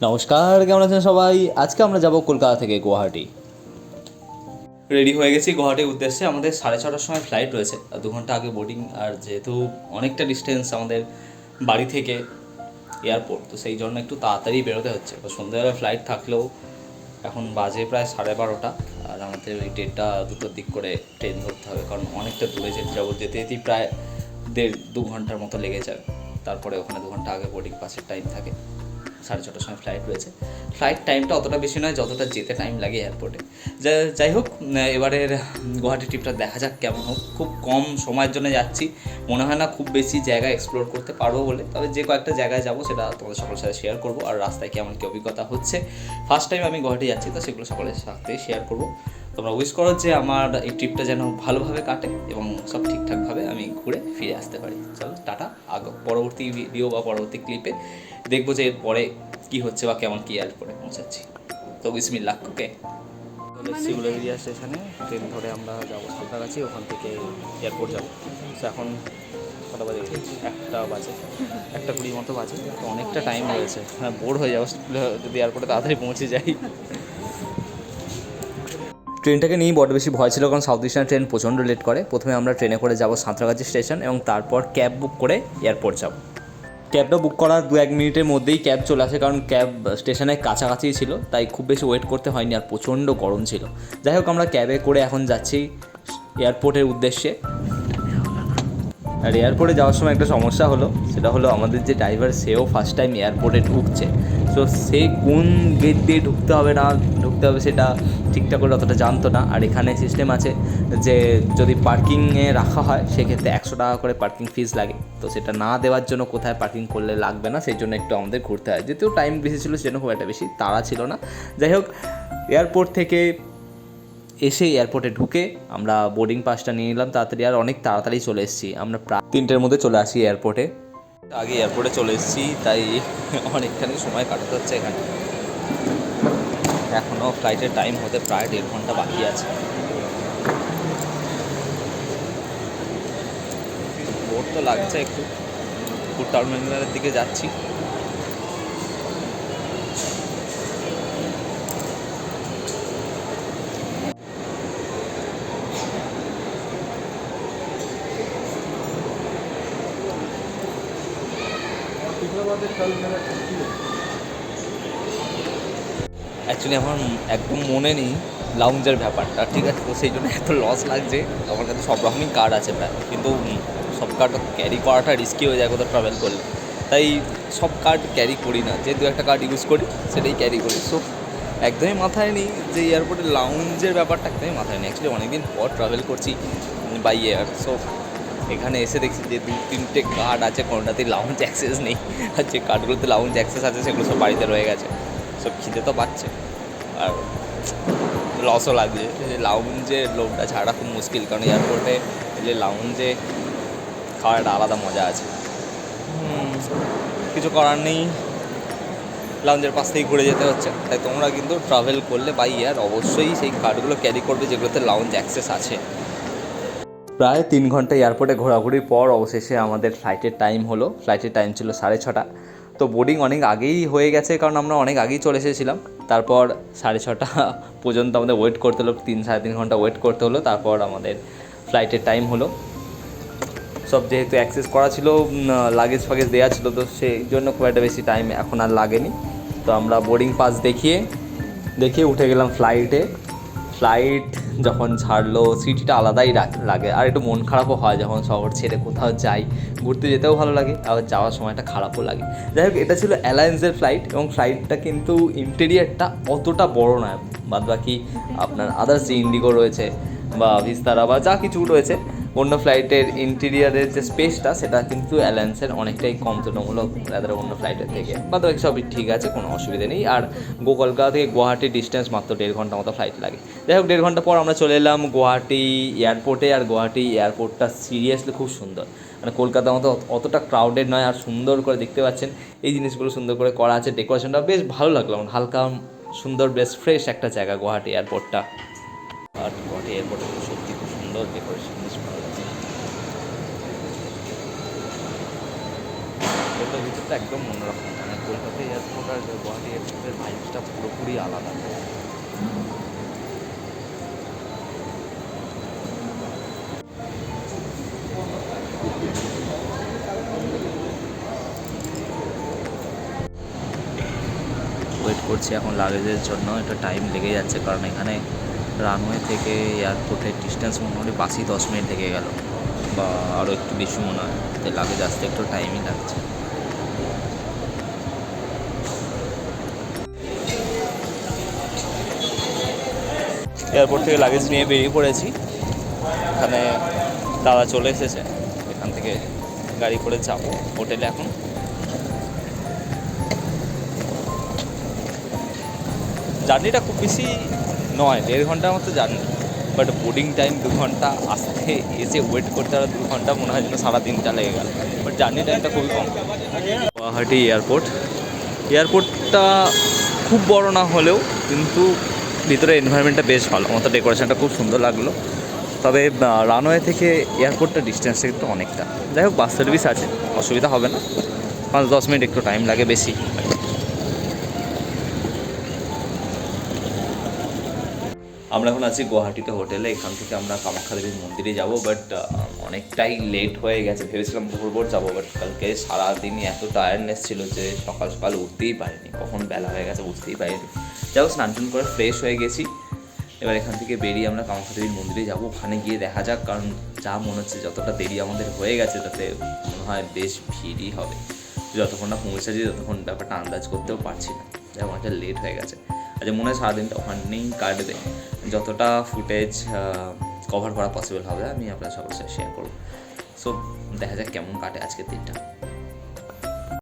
নমস্কার, কেমন আছেন সবাই? আজকে আমরা যাব কলকাতা থেকে গুয়াহাটি। রেডি হয়ে গেছি গুয়াহাটির উদ্দেশ্যে। আমাদের 6:30টার সময় ফ্লাইট রয়েছে, আর 2 ঘন্টা আগে বোর্ডিং। আর যেহেতু অনেকটা ডিস্টেন্স আমাদের বাড়ি থেকে এয়ারপোর্ট, তো সেই জন্য একটু তাড়াতাড়ি বেরোতে হচ্ছে। তো সন্ধ্যাবেলা ফ্লাইট থাকলেও এখন বাজে প্রায় 12:30, আর আমাদের ওই 1:30-2টোর দিক করে ট্রেন ধরতে হবে, কারণ অনেকটা দূরে যেতে যাবো। যেতে যেতেই প্রায় 1.5-2 ঘন্টার মতো লেগে যাবে। তারপরে ওখানে 2 ঘন্টা আগে বোর্ডিং পাসের টাইম থাকে। 6:30টার সময় ফ্লাইট রয়েছে। ফ্লাইট টাইমটা অতটা বেশি নয় যতটা যেতে টাইম লাগে এয়ারপোর্টে। যাই হোক, এবারের গুয়াহাটি ট্রিপটা দেখা যাক কেমন হোক। খুব কম সময়ের জন্য যাচ্ছি, মনে হয় না খুব বেশি জায়গা এক্সপ্লোর করতে পারবো বলে। তবে যে কয়েকটা জায়গায় যাবো সেটা তোমাদের সকলের সাথে শেয়ার করবো, আর রাস্তায় কেমন কী অভিজ্ঞতা হচ্ছে। ফার্স্ট টাইম আমি গুয়াহাটি যাচ্ছি, তো সেগুলো সকলের সাথে শেয়ার করবো। তোমরা উইশ করো যে আমার এই ট্রিপটা যেন ভালোভাবে কাটে এবং সব ঠিকঠাকভাবে আমি ঘুরে ফিরে আসতে পারি। চলো টাটা। পরবর্তী ভিডিও বা পরবর্তী ক্লিপে দেখবো যে এরপরে কী হচ্ছে বা কেমন কী এয়ারপোর্টে পৌঁছাচ্ছি। তো বিসমিল্লাহ। ওকে, শিগুলেরিয়া স্টেশনে ট্রেন ধরে আমরা যাবো সাঁতরাগাছি, ওখান থেকে এয়ারপোর্ট যাবো। তো এখন কটা বাজে? 1টা বাজে, 1:20 মতো বাজে। তো অনেকটা টাইম রয়েছে। হ্যাঁ, বোর হয়ে যাবো যদি এয়ারপোর্টে তাড়াতাড়ি পৌঁছে যাই। ট্রেনটাকে নিয়েই বড় বেশি ভয় ছিল, কারণ সাউথ ইস্টার্ন ট্রেন প্রচণ্ড লেট করে। প্রথমে আমরা ট্রেনে করে যাব সাঁতরাগাছি স্টেশন এবং তারপর ক্যাব বুক করে এয়ারপোর্ট যাব। ক্যাবটা বুক করার 2-1 মিনিটের মধ্যেই ক্যাব চলে আসে, কারণ ক্যাব স্টেশনের কাছাকাছিই ছিল, তাই খুব বেশি ওয়েট করতে হয়নি। আর প্রচণ্ড গরম ছিল। যাই হোক, আমরা ক্যাবে করে এখন যাচ্ছি এয়ারপোর্টের উদ্দেশ্যে। আর এয়ারপোর্টে যাওয়ার সময় একটা সমস্যা হলো, সেটা হলো আমাদের যে ড্রাইভার, সেও ফার্স্ট টাইম এয়ারপোর্টে ঢুকছে। সো সে কোন গেট দিয়ে ঢুকতে হবে না ঢুকতে হবে সেটা ঠিকঠাক করে অতটা জানতো না। আর এখানে সিস্টেম আছে যে যদি পার্কিংয়ে রাখা হয় সেক্ষেত্রে 100 টাকা করে পার্কিং ফিস লাগে। তো সেটা না দেওয়ার জন্য কোথায় পার্কিং করলে লাগবে না, সেই জন্য একটু আমাদের ঘুরতে হয়। যেহেতু টাইম বেশি ছিল সেজন্য খুব একটা বেশি তাড়া ছিল না। যাই হোক, এয়ারপোর্ট থেকে এসে এয়ারপোর্টে ঢুকে আমরা বোর্ডিং পাসটা নিয়ে নিলাম তাড়াতাড়ি। আর অনেক তাড়াতাড়ি চলে এসেছি, আমরা প্রায় 3টের মধ্যে চলে আসি এয়ারপোর্টে। আগে এয়ারপোর্টে চলে এসেছি, তাই অনেকখানি সময় কাটাতে হচ্ছে এখানে। এখনও ফ্লাইটের টাইম হতে প্রায় 1.5 ঘন্টা বাকি আছে। বোর তো লাগছে একটু। টার্মিনালের দিকে যাচ্ছি। অ্যাকচুয়ালি আমার একদম মনে নেই লাউঞ্জের ব্যাপারটা, ঠিক আছে? তো সেই জন্য এত লস লাগছে। আমার কাছে সব রকমই কার্ড আছে প্রায়, কিন্তু সব কার্ড ক্যারি করাটা রিস্কি হয়ে যায় কোথাও ট্রাভেল করলে। তাই সব কার্ড ক্যারি করি না, যে 2-1টা কার্ড ইউজ করি সেটাই ক্যারি করি। সো একদমই মাথায় নেই যে এয়ারপোর্টে লাউঞ্জের ব্যাপারটা, একদমই মাথায় নেই। অ্যাকচুয়ালি অনেকদিন পর ট্রাভেল করছি বাই এয়ার। সো এখানে এসে দেখছি যে 2-3টে কার্ড আছে, কোনোটাতেই লাউঞ্জ অ্যাক্সেস নেই। আর যে কার্ডগুলোতে লাউঞ্জ অ্যাক্সেস আছে সেগুলো সব বাড়িতে রয়ে গেছে। সব খিদে তো পাচ্ছে, আর লসও লাগছে। লাউঞ্জে লোকটা ছাড়া খুব মুশকিল, কারণ এয়ারপোর্টে যে লাউঞ্জে খাওয়ার একটা আলাদা মজা আছে। কিছু করার নেই, লাউঞ্জের পাশ থেকে ঘুরে যেতে হচ্ছে। তাই তোমরা কিন্তু ট্রাভেল করলে বাই এয়ার অবশ্যই সেই কার্ডগুলো ক্যারি করবে যেগুলোতে লাউঞ্জ অ্যাক্সেস আছে। প্রায় 3 ঘন্টা এয়ারপোর্টে ঘোরাঘুরির পর অবশেষে আমাদের ফ্লাইটের টাইম হলো। ফ্লাইটের টাইম ছিল 6:30। তো বোর্ডিং অনেক আগেই হয়ে গেছে, কারণ আমরা অনেক আগেই চলে এসেছিলাম। তারপর 6:30 পর্যন্ত আমাদের ওয়েট করতে হলো, 3-3.5 ঘন্টা ওয়েট করতে হলো। তারপর আমাদের ফ্লাইটের টাইম হলো। সব যেহেতু অ্যাক্সেস করা ছিল, লাগেজ ফাগেজ দেওয়া ছিল, তো সেই জন্য খুব একটা বেশি টাইম এখন আর লাগেনি। তো আমরা বোর্ডিং পাস দেখিয়ে উঠে গেলাম ফ্লাইটে। ফ্লাইট যখন ছাড়লো সিটিটা আলাদাই লাগে, আর একটু মন খারাপও হয় যখন শহর ছেড়ে কোথাও যাই। ঘুরতে যেতেও ভালো লাগে, আবার যাওয়ার সময়টা খারাপও লাগে। যাই হোক, এটা ছিল অ্যালায়েন্সের ফ্লাইট, এবং ফ্লাইটটা কিন্তু ইন্টেরিয়ারটা অতটা বড় নয়। বাদবাকি আপনার আদার্স যে ইন্ডিগো রয়েছে বা ভিস্তারা বা যা কিছু রয়েছে, অন্য ফ্লাইটের ইন্টেরিয়ারের যে স্পেসটা সেটা কিন্তু অ্যালায়েন্সের অনেকটাই কম তুলনামূলক তাদের অন্য ফ্লাইটের থেকে। বাদবাকি সবই ঠিক আছে, কোনো অসুবিধা নেই। আর কলকাতা থেকে গুয়াহাটির ডিস্টেন্স মাত্র 1.5 ঘন্টা মতো ফ্লাইট লাগে। যাই হোক, 1.5 ঘন্টা পর আমরা চলে এলাম গুয়াহাটি এয়ারপোর্টে। আর গুয়াহাটি এয়ারপোর্টটা সিরিয়াসলি খুব সুন্দর, মানে কলকাতার মতো অতটা ক্রাউডেড নয়। আর সুন্দর করে দেখতে পাচ্ছেন, এই জিনিসগুলো সুন্দর করে করা আছে, ডেকোরেশনটা বেশ ভালো লাগলো আমার। হালকা সুন্দর, বেশ ফ্রেশ একটা জায়গা গুয়াহাটি এয়ারপোর্টটা। আর গুয়াহাটি এয়ারপোর্টে সত্যি খুব সুন্দর ডেকোরেশন, বেশ ভালো লাগছে। এটার ভিতরটা একদম অন্যরকম, মানে কলকাতা এয়ারপোর্ট আর গুয়াহাটি এয়ারপোর্টের ভাইবসটা পুরোপুরি আলাদা। ওয়েট করছি এখন লাগেজের জন্য, একটু টাইম লেগে যাচ্ছে কারণ এখানে রানওয়ে থেকে এয়ারপোর্টের ডিস্টেন্স মোটামুটি 5-10 মিনিট লেগে গেল, বা আরও একটু বেশি মনে হয়। তাই লাগেজ আসতে একটু টাইমই লাগছে। এয়ারপোর্ট থেকে লাগেজ নিয়ে বেরিয়ে পড়েছি। এখানে দাদা চলে এসেছে, এখান থেকে গাড়ি করে যাবো হোটেলে। এখন জার্নিটা খুব বেশি নয়, 1.5 ঘন্টার মতো জার্নি, বাট বোর্ডিং টাইম 2 ঘন্টা, আসতে এসে ওয়েট করতে আরও 2 ঘন্টা, মনে হয় যেন সারা দিনটা লেগে গেল, বাট জার্নি টাইমটা খুবই কম। গুয়াহাটি এয়ারপোর্টটা খুব বড় না হলেও কিন্তু ভিতরে এনভায়রনমেন্টটা বেশ ভালো, আমার তো ডেকোরেশনটা খুব সুন্দর লাগলো। তবে রানওয়ে থেকে এয়ারপোর্টটা ডিস্টেন্সটা একটু অনেকটা। যাই হোক, বাস সার্ভিস আছে, অসুবিধা হবে না। 5-10 মিনিট একটু টাইম লাগে বেশি। আমরা এখন আছি গুয়াহাটিতে হোটেলে। এখান থেকে আমরা কামাখ্যা দেবীর মন্দিরে যাব, বাট অনেকটাই লেট হয়ে গেছে। ভেবেছিলাম ভোর যাবো, বাট কালকে সারাদিনই এত টায়ার্ডনেস ছিল যে সকাল সকাল উঠতেই পারিনি, কখন বেলা হয়ে গেছে বুঝতেই পারিনি। যাও, স্নান টান করে ফ্রেশ হয়ে গেছি। এবার এখান থেকে বেরিয়ে আমরা কামাখ্যা দেবীর মন্দিরে যাব। ওখানে গিয়ে দেখা যাক, কারণ যা মনে হচ্ছে যতটা দেরি আমাদের হয়ে গেছে তাতে মনে হয় বেশ ভিড়ই হবে। যতক্ষণ না পৌঁছেছি ততক্ষণ ব্যাপারটা আন্দাজ করতেও পারছি না, যাই অনেকটা লেট হয়ে গেছে। আচ্ছা, মনে হয় সারাদিনটা ওখানেই কাটবে। যতটা ফুটেজ কভার করা পসিবল হবে আমি আপনার সবার সাথে শেয়ার করবো। সো দেখা যাক কেমন কাটে আজকের দিনটা।